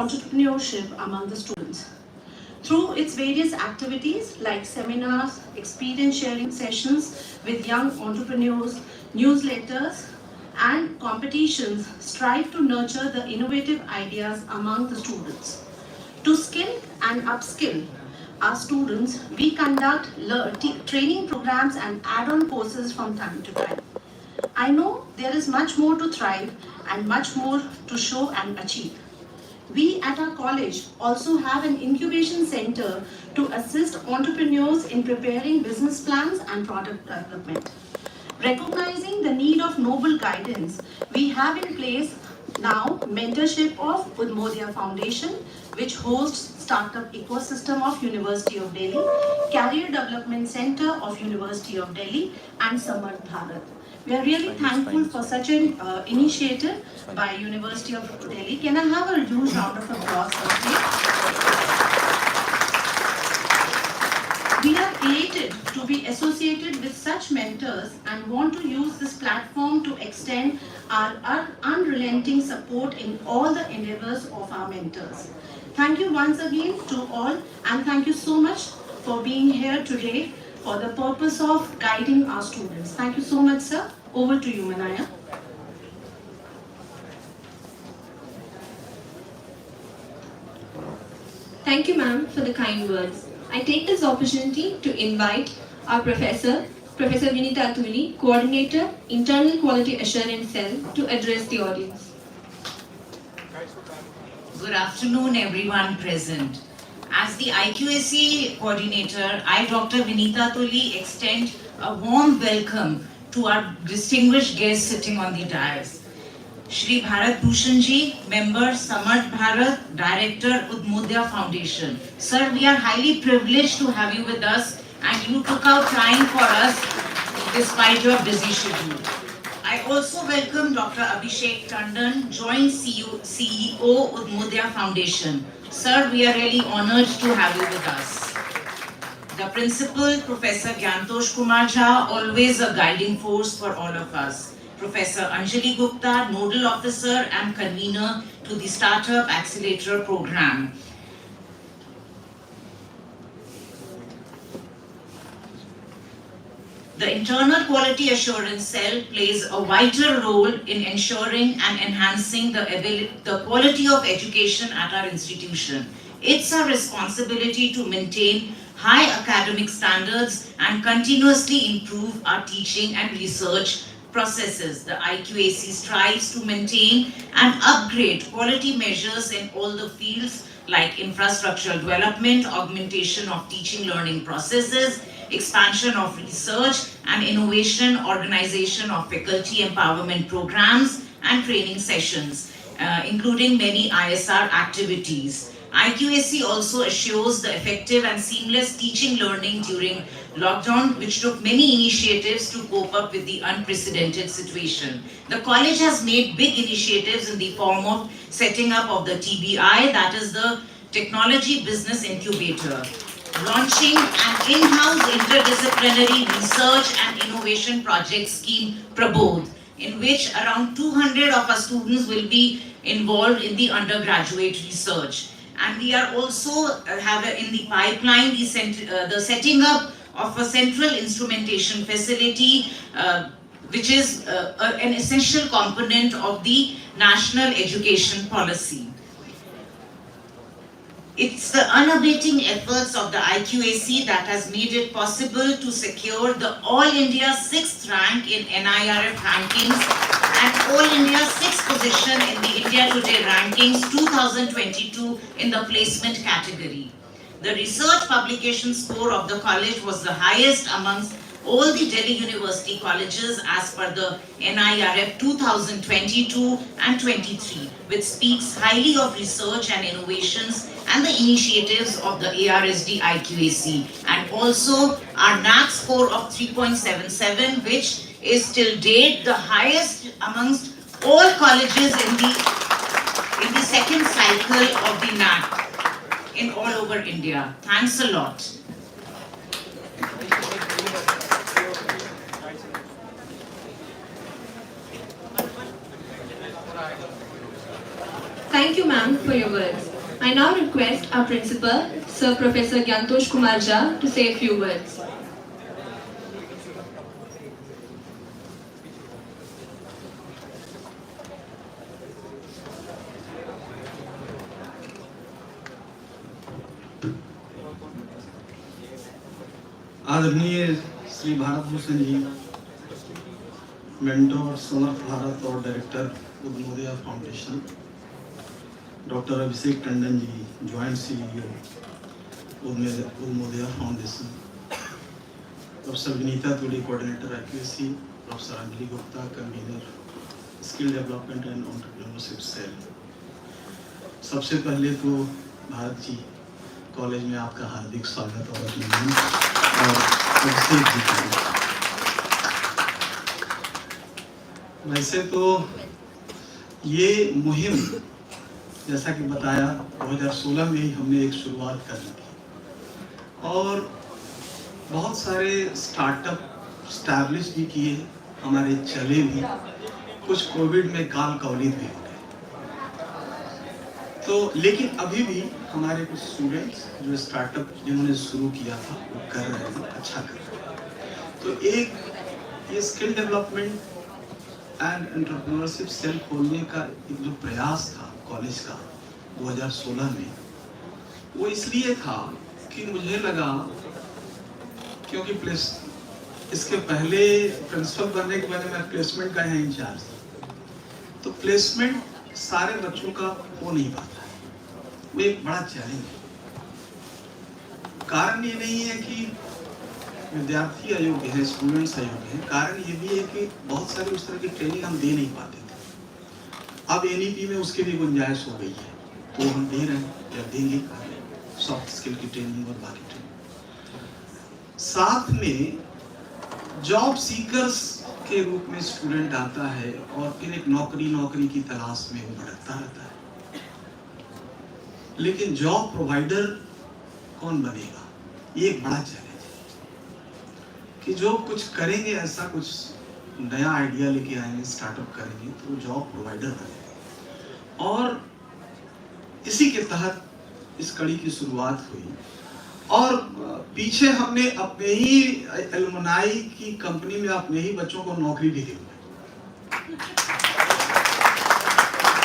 entrepreneurship among the students. Through its various activities like seminars, experience sharing sessions with young entrepreneurs, newsletters, and competitions strive to nurture the innovative ideas among the students. To skill and upskill our students, we conduct training programs and add-on courses from time to time. I know there is much more to thrive and much more to show and achieve. We at our college also have an incubation center to assist entrepreneurs in preparing business plans and product development. Recognizing the need of noble guidance, we have in place now mentorship of Udhmodya Foundation, which hosts Startup Ecosystem of University of Delhi, Career Development Center of University of Delhi, and Samarth, Bharat. We are really thankful for such an initiative by University of Delhi. Can I have a huge round of applause for it? We are elated to be associated with such mentors and want to use this platform to extend our unrelenting support in all the endeavors of our mentors. Thank you once again to all, and thank you so much for being here today for the purpose of guiding our students. Thank you so much, sir. Over to you, Manaya. Thank you, ma'am, for the kind words. I take this opportunity to invite our Professor Vinita Tuli, Coordinator, Internal Quality Assurance Cell, to address the audience. Good afternoon, everyone present. As the IQAC Coordinator, I, Dr. Vinita Tuli, extend a warm welcome to our distinguished guests sitting on the dais. Shri Bharat Bhushan ji, Member Samarth Bharat, Director Udhmodya Foundation. Sir, we are highly privileged to have you with us, and you took out time for us despite your busy schedule. I also welcome Dr. Abhishek Tandon, Joint CEO Udhmodya Foundation. Sir, we are really honored to have you with us. The Principal, Professor Gyantosh Kumar Jha, always a guiding force for all of us. Professor Anjali Gupta, Nodal Officer and Convener to the Startup Accelerator Program. The Internal Quality Assurance Cell plays a vital role in ensuring and enhancing the quality of education at our institution. It's our responsibility to maintain high academic standards and continuously improve our teaching and research processes. The IQAC strives to maintain and upgrade quality measures in all the fields like infrastructural development, augmentation of teaching learning processes, expansion of research and innovation, organization of faculty empowerment programs and training sessions, including many ISR activities. IQAC also assures the effective and seamless teaching learning during lockdown, which took many initiatives to cope up with the unprecedented situation. The college has made big initiatives in the form of setting up of the TBI, that is the Technology Business Incubator, launching an in-house interdisciplinary research and innovation project scheme, Prabodh, in which around 200 of our students will be involved in the undergraduate research. And we are also have in the pipeline the setting up of a central instrumentation facility, which is an essential component of the national education policy. It's the unabating efforts of the IQAC that has made it possible to secure the All India 6th rank in NIRF rankings and All India 6th position in the India Today rankings 2022 in the placement category. The research publication score of the college was the highest amongst all the Delhi University colleges as per the NIRF 2022 and 23, which speaks highly of research and innovations and the initiatives of the ARSD IQAC, and also our NAC score of 3.77, which is till date the highest amongst all colleges in the second cycle of the NAC in all over India. Thanks a lot. Thank Thank you, ma'am, for your words. I now request our principal, Sir Professor Gyantosh Kumar Jha, to say a few words. आदरणीय Shri Bharat Bhushan ji, mentor Samarth Bharat और director Udmodaya foundation, doctor Abhishek Tandon ji, joint CEO Udmodaya foundation, professor Vinita Tuli, coordinator accuracy, professor Anjali Gupta, convener skill development and entrepreneurship cell. सबसे पहले तो भारत जी college में आपका हार्दिक स्वागत और अभिनंदन। और अभिषेक जी का वैसे तो ये मुहिम जैसा कि बताया 2016 में ही हमने एक शुरुआत कर ली थी और बहुत सारे स्टार्टअप स्टैब्लिश भी किए, हमारे चले भी, कुछ कोविड में काल कवलित भी हो गए। तो लेकिन अभी भी हमारे कुछ स्टूडेंट्स जो स्टार्टअप जिन्होंने शुरू किया था वो कर रहे हैं, अच्छा कर रहे हैं। तो एक ये skill development and entrepreneurship cell खोलने का एक जो प्रयास था कॉलेज का 2016 में, वो इसलिए था कि मुझे लगा, क्योंकि इसके पहले प्रिंसिपल बनने के बाद मैं प्लेसमेंट का यहाँ इंचार्ज था, तो प्लेसमेंट सारे बच्चों का हो नहीं पाता है, वो एक बड़ा चैलेंज है। कारण ये नहीं है कि विद्यार्थी अयोग्य हैं, स्टूडेंट्स अयोग्य हैं, कारण ये भी है कि बहुत सारी उस तरह की ट्रेनिंग हम दे नहीं पाते थे। अब एनईपी में उसकी भी गुंजाइश हो गई है, तो हम दे रहे हैं या देंगे सॉफ्ट स्किल की ट्रेनिंग और बाकी ट्रेनिंग। साथ में जॉब सीकर्स के रूप में स्टूडेंट आता है और फिर एक नौकरी की तलाश में वो भटकता रहता है, लेकिन जॉब प्रोवाइडर कौन बनेगा, ये एक बड़ा चैलेंज है कि जो कुछ करेंगे, ऐसा कुछ नया आइडिया लेके आएंगे, स्टार्टअप करेंगे तो जॉब प्रोवाइडर बनेगा। और इसी के तहत इस कड़ी की शुरुआत हुई और पीछे हमने अपने ही एलुमनाई की कंपनी में अपने ही बच्चों को नौकरी भी दी।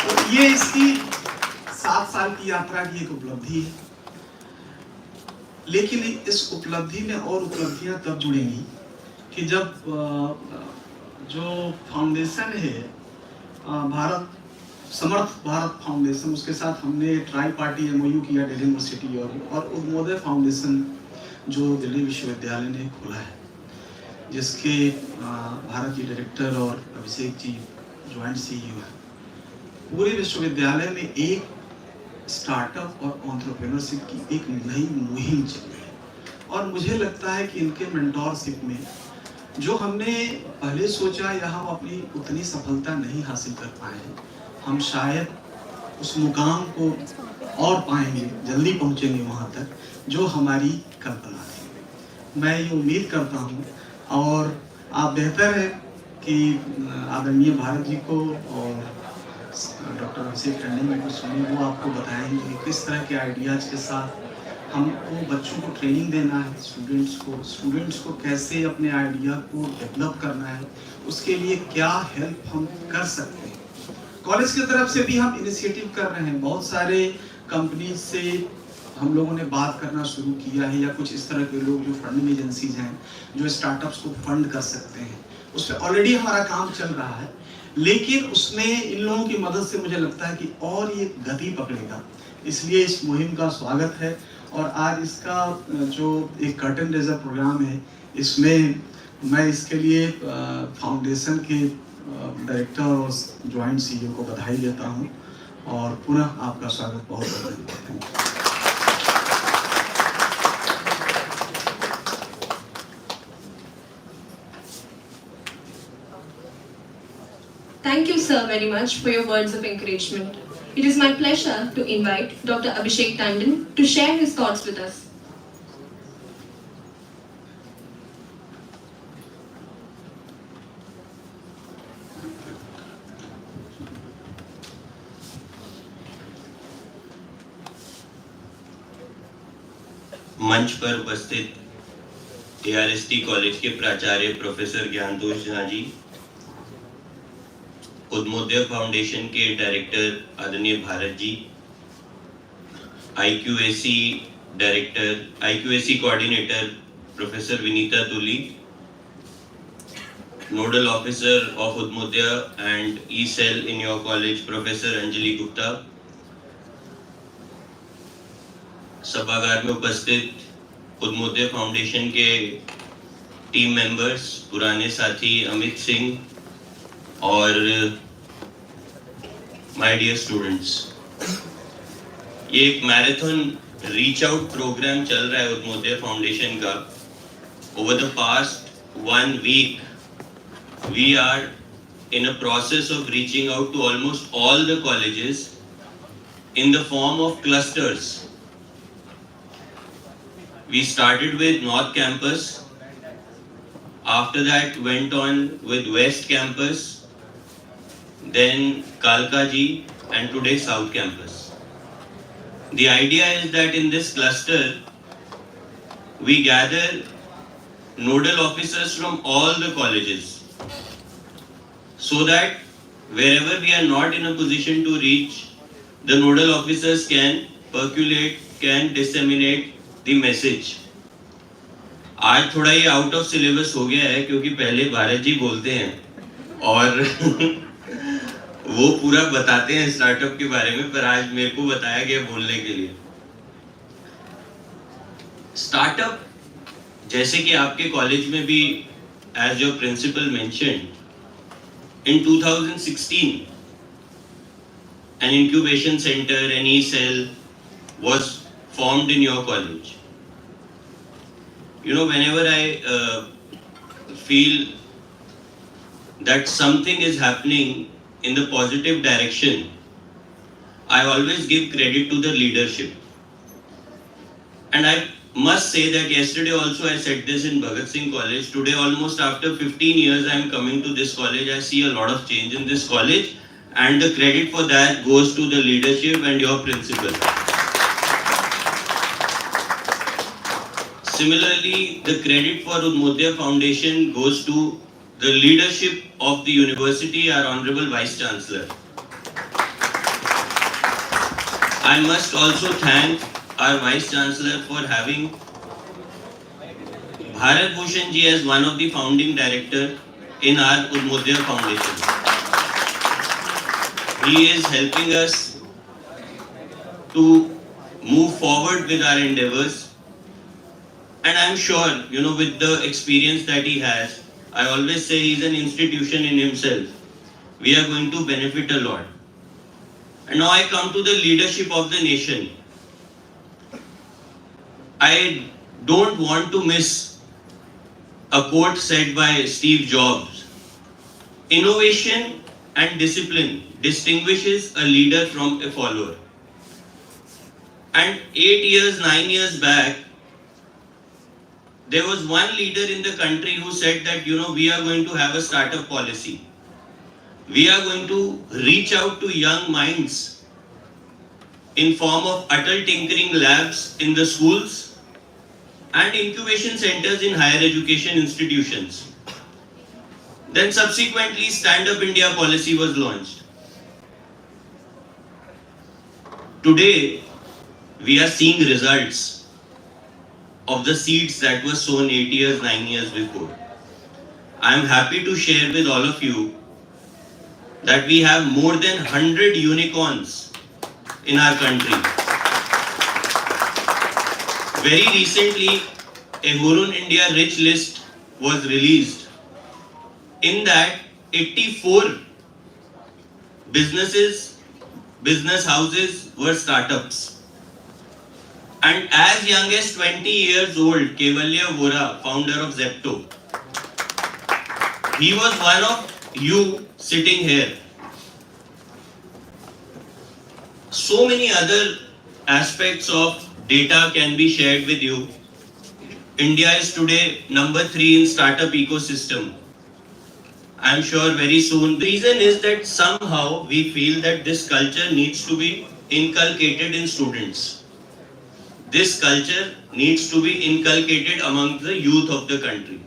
तो ये इसकी 7 साल की यात्रा की एक उपलब्धि है। लेकिन इस उपलब्धि में और उपलब्धियां तब जुड़ेंगी कि जब जो फाउंडेशन है समर्थ भारत फाउंडेशन, उसके साथ हमने ट्राई पार्टी एमओयू किया दिल्ली यूनिवर्सिटी और उद्मोदय फाउंडेशन जो दिल्ली विश्वविद्यालय ने खोला है, जिसके भारत जी डायरेक्टर और अभिषेक जी ज्वाइंट सीईओ है। पूरे विश्वविद्यालय में एक स्टार्टअप और एंटरप्रेन्योरशिप की एक नई मुहिम चल रही है और मुझे लगता है कि इनके मेंटोरशिप में जो हमने पहले सोचा या हम अपनी उतनी सफलता नहीं हासिल कर पाए हैं, हम शायद उस मुकाम को और पाएंगे, जल्दी पहुंचेंगे वहां तक जो हमारी कल्पना थी। मैं ये उम्मीद करता हूं और आप बेहतर है कि आदरणीय भारत जी को और डॉक्टर अभिषेक टंडन को सुनिए, वो आपको बताएंगे कि किस तरह के आइडियाज के साथ हमको बच्चों को ट्रेनिंग देना है, स्टूडेंट्स को कैसे अपने आइडिया को डेवलप करना है, उसके लिए क्या हेल्प हम कर सकते हैं। कॉलेज की तरफ से भी हम इनिशिएटिव कर रहे हैं, बहुत सारे कंपनी से हम लोगों ने बात करना शुरू किया है या कुछ इस तरह के लोग जो फंडिंग एजेंसीज हैं जो स्टार्टअप्स को फंड कर सकते हैं, उस पर ऑलरेडी हमारा काम चल रहा है। लेकिन उसमें इन लोगों की मदद से मुझे लगता है कि और ये गति पकड़ेगा, इसलिए इस मुहिम का स्वागत है। और आज इसका जो एक कर्टन रेजर प्रोग्राम है, इसमें मैं इसके लिए फाउंडेशन के डायरेक्टर और ज्वाइंट सीईओ को बधाई देता हूं और पुनः आपका स्वागत बहुत धन्यवाद। Thank you, sir, very much for your words of encouragement. It is my pleasure to invite Dr. Abhishek Tandon to share his thoughts with us. मंच पर उपस्थित ARSD कॉलेज के प्राचार्य प्रोफेसर ज्ञानतोष झा जी, उद्मोद्य फाउंडेशन के डायरेक्टर आदरणीय भारत जी, IQAC coordinator professor Vinita Tuli, nodal officer of Udhmodya and E-Cell in your college, Professor Anjali Gupta, सभागार में उपस्थित उद्मोद्य फाउंडेशन के टीम मेंबर्स, पुराने साथी अमित सिंह और माय डियर स्टूडेंट्स, ये एक मैराथन रीच आउट प्रोग्राम चल रहा है उद्मोद्य फाउंडेशन का. Over the past 1 week we are in a process of reaching out to almost all the colleges in the form of clusters. We started with North Campus, after that went on with West Campus, then Kalkaji, and today South Campus. The idea is that in this cluster, we gather nodal officers from all the colleges, so that wherever we are not in a position to reach, the nodal officers can percolate, can disseminate the message. आज थोड़ा ये out of syllabus हो गया है क्योंकि पहले भारत जी बोलते हैं और वो पूरा बताते हैं स्टार्टअप के बारे में, पर आज मेरे को बताया गया बोलने के लिए. स्टार्टअप, जैसे कि आपके कॉलेज में भी as your principal mentioned, in 2016 an incubation center, an E-Cell was formed in your college. You know, whenever I feel that something is happening in the positive direction, I always give credit to the leadership. And I must say that yesterday also I said this in Bhagat Singh College. Today, almost after 15 years I am coming to this college, I see a lot of change in this college, and the credit for that goes to the leadership and your principal. Similarly, the credit for Udhmodya Foundation goes to the leadership of the university, our Honorable Vice Chancellor. I must also thank our Vice Chancellor for having Bharat Bhushan ji as one of the founding directors in our Udhmodya Foundation. He is helping us to move forward with our endeavors. And I'm sure, you know, with the experience that he has, I always say he's an institution in himself. We are going to benefit a lot. And now I come to the leadership of the nation. I don't want to miss a quote said by Steve Jobs. Innovation and discipline distinguishes a leader from a follower. And 8 years, 9 years back, there was one leader in the country who said that, you know, we are going to have a startup policy. We are going to reach out to young minds in form of Atal Tinkering Labs in the schools and incubation centers in higher education institutions. Then subsequently, Stand Up India policy was launched. Today, we are seeing results of the seeds that were sown 8 years, 9 years before. I am happy to share with all of you that we have more than 100 unicorns in our country. Very recently, a Hurun India Rich List was released. In that, 84 business houses were startups. And as young as 20 years old, Kevalya Vora, founder of Zepto, he was one of you sitting here. So many other aspects of data can be shared with you. India is today number 3 in startup ecosystem. I am sure very soon. The reason is that somehow we feel that this culture needs to be inculcated in students. this culture needs to be inculcated among the youth of the country.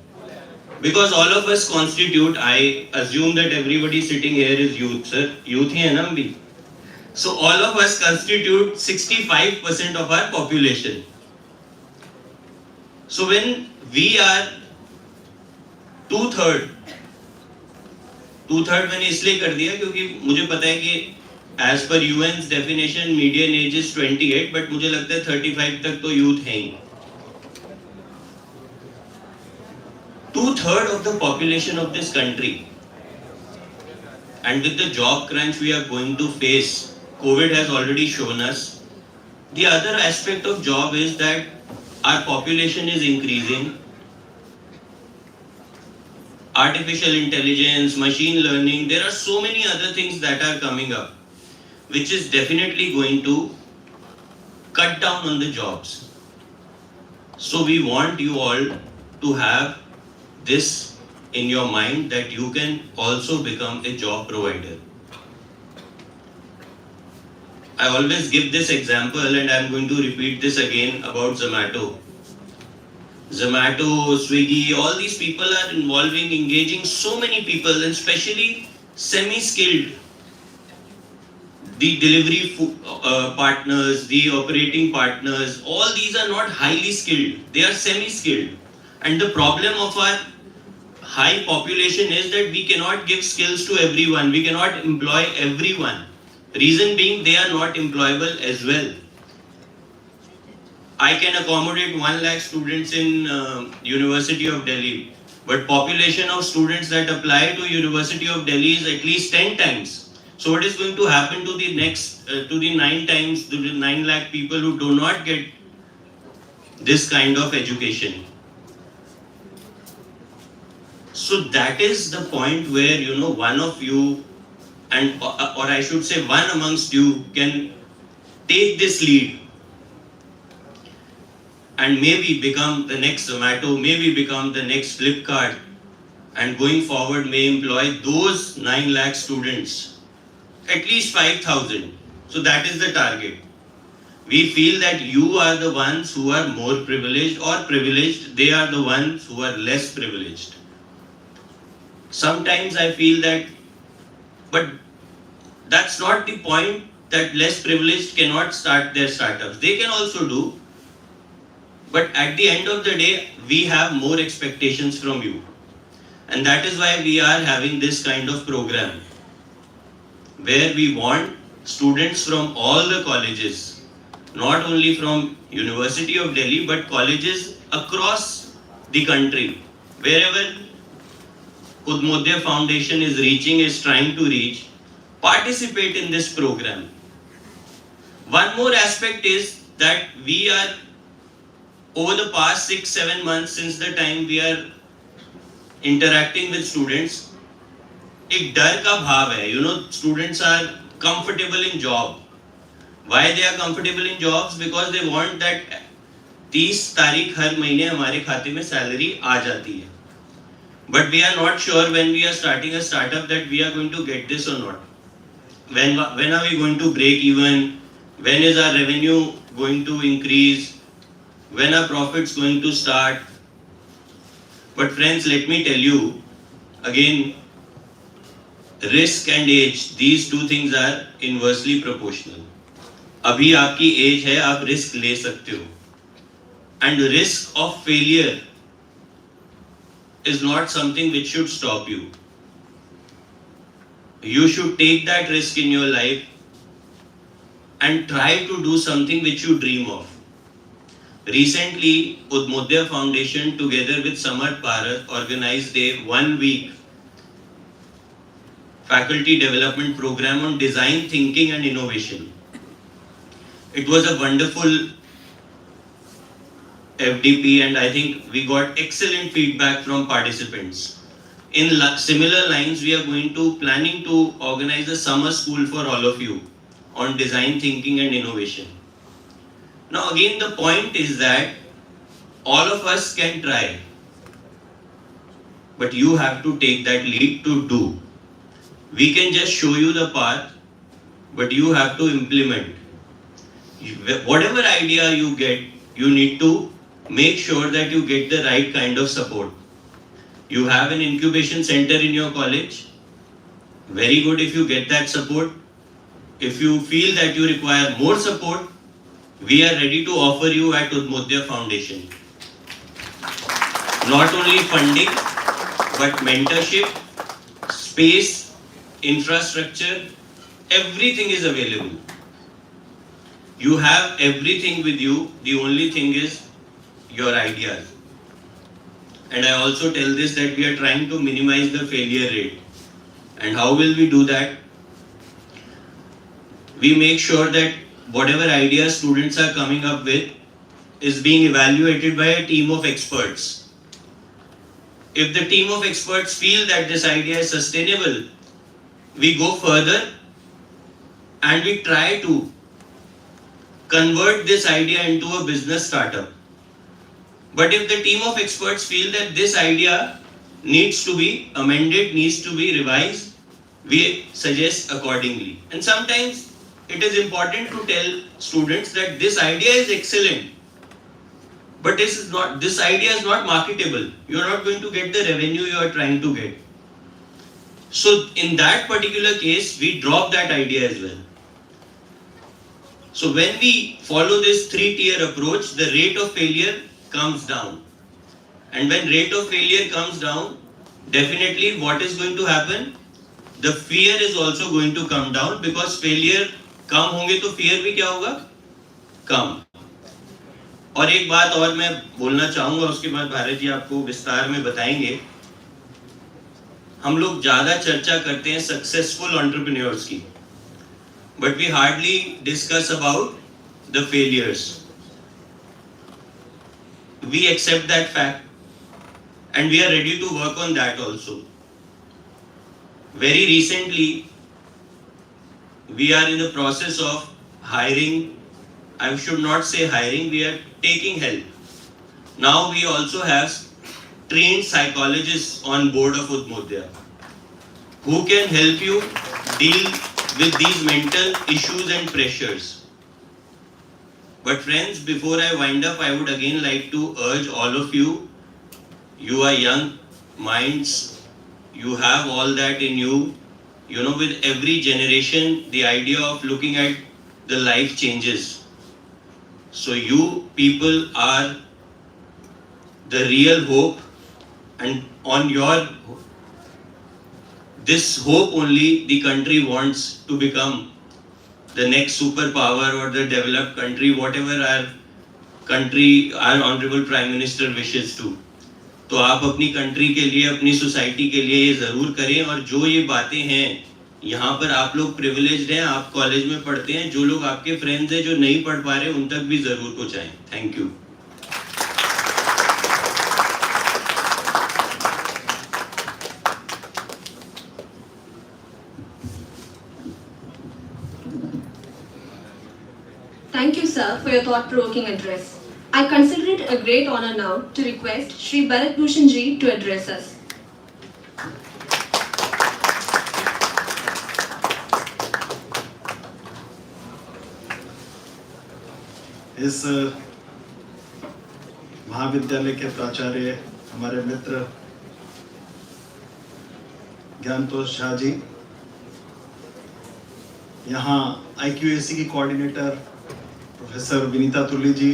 Because all of us constitute, I assume that everybody sitting here is youth, sir. Youth hi hai na hum bhi. So all of us constitute 65% of our population. So when we are two-third मैंने इसलिए कर दिया क्योंकि मुझे पता है कि as per UN's definition median age is 28, but मुझे लगता है 35 तक तो youth है ही. Two-third of the population of this country, and with the job crunch we are going to face, COVID has already shown us. The other aspect of job is that our population is increasing. Artificial intelligence, machine learning, there are so many other things that are coming up, which is definitely going to cut down on the jobs. So we want you all to have this in your mind that you can also become a job provider. I always give this example and I am going to repeat this again about Zomato. Zomato, Swiggy, all these people are engaging so many people, and especially semi-skilled. The delivery partners, the operating partners, all these are not highly skilled, they are semi-skilled. And the problem of our high population is that we cannot give skills to everyone, we cannot employ everyone. Reason being, they are not employable as well. I can accommodate 1 lakh students in University of Delhi, but population of students that apply to University of Delhi is at least 10 times. So what is going to happen to the next, to the 9 lakh people who do not get this kind of education? So that is the point where, one of you, and or I should say one amongst you, can take this lead and maybe become the next Zomato, maybe become the next Flipkart, and going forward may employ those 9 lakh students, at least 5,000. So that is the target. We feel that you are the ones who are more privileged, or privileged, they are the ones who are less privileged. Sometimes I feel that, but that's not the point, that less privileged cannot start their startups. They can also do. But at the end of the day, we have more expectations from you. And that is why we are having this kind of program, where we want students from all the colleges, not only from University of Delhi, but colleges across the country, wherever Udhmodya Foundation is reaching, is trying to reach, participate in this program. One more aspect is that we are, over the past 6-7 months, since the time we are interacting with students, एक डर का भाव है, students are comfortable in job. Why they are comfortable in jobs? Because they want that 30 तारीख हर महीने हमारे खाते में salary आ जाती है. But we are not sure when we are starting a startup that we are going to get this or not. When are we going to break even? When is our revenue going to increase? When are profits going to start? But friends, let me tell you, again, risk and age, these two things are inversely proportional. अभी आपकी age है, आप risk ले सकते हो. And risk of failure is not something which should stop you. You should take that risk in your life and try to do something which you dream of. Recently, Udhmodya Foundation together with Samarth Bharat organized a 1-week faculty development program on design thinking and innovation. It was a wonderful FDP, and I think we got excellent feedback from participants. In similar lines, we are planning to organize a summer school for all of you on design thinking and innovation. Now again, the point is that all of us can try, but you have to take that lead to do. We can just show you the path, but you have to implement. Whatever idea you get, you need to make sure that you get the right kind of support. You have an incubation center in your college. Very good if you get that support. If you feel that you require more support, we are ready to offer you at Udhmodya Foundation. Not only funding, but mentorship, space, infrastructure, everything is available. You have everything with you. The only thing is your ideas. And I also tell this that we are trying to minimize the failure rate. And how will we do that? We make sure that whatever ideas students are coming up with is being evaluated by a team of experts. If the team of experts feel that this idea is sustainable, we go further and we try to convert this idea into a business startup. But if the team of experts feel that this idea needs to be amended, needs to be revised, we suggest accordingly. And sometimes it is important to tell students that this idea is excellent, but this idea is not marketable. You are not going to get the revenue you are trying to get. So in that particular case, we drop that idea as well. So when we follow this 3-tier approach, the rate of failure comes down. And when rate of failure comes down, definitely what is going to happen? The fear is also going to come down, because failure कम होंगे तो fear भी क्या होगा? कम. और एक बात और मैं बोलना चाहूंगा, उसके बाद भारत जी आपको विस्तार में बताएंगे. हम लोग ज्यादा चर्चा करते हैं सक्सेसफुल एंटरप्रेन्योर्स की, but we hardly discuss about the failures. We accept that fact and we are ready to work on that also. Very recently, we are in the process of hiring. I should not say hiring, we are taking help. Now we also have trained psychologists on board of Udhmodya who can help you deal with these mental issues and pressures. But friends, before I wind up, I would again like to urge all of you, you are young minds, you have all that in you. You know, with every generation, the idea of looking at the life changes. So you people are the real hope, and on your this hope only the country wants to become the next superpower or the developed country, whatever our country, our honorable Prime Minister wishes to. तो आप अपनी country के लिए, अपनी society के लिए ये जरूर करें. और जो ये बातें हैं, यहाँ पर आप लोग प्रिविलेज्ड हैं, आप कॉलेज में पढ़ते हैं, जो लोग आपके फ्रेंड्स हैं जो नहीं पढ़ पा रहे उन तक भी जरूर पहुँचाएं. Thank you. Thank you, sir, for your thought-provoking address. I consider it a great honor now to request Shri Bharat Bhushan Ji to address us. इस महाविद्यालय के प्राचार्य हमारे मित्र ज्ञानतोष झा जी, यहाँ IQAC की कोऑर्डिनेटर प्रोफेसर विनीता तुली जी,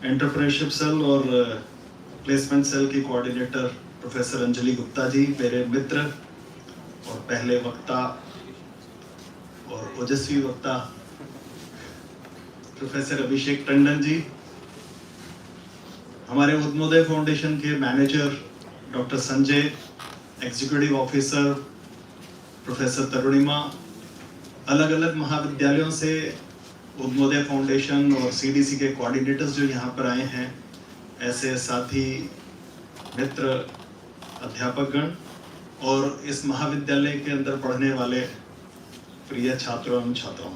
एंटरप्रेन्योरशिप सेल और प्लेसमेंट सेल की coordinator professor Anjali Gupta ji, मेरे मित्र और पहले वक्ता और ओजस्वी वक्ता प्रोफेसर अभिषेक टंडन जी, हमारे उद्मोदय फाउंडेशन के manager doctor Sanjay, executive officer professor Tarunima, अलग अलग महाविद्यालयों से उद्मोदय फाउंडेशन और CDC के कोऑर्डिनेटर्स जो यहाँ पर आए हैं, ऐसे साथी मित्र अध्यापकगण और इस महाविद्यालय के अंदर पढ़ने वाले प्रिय छात्रों एवं छात्राओं,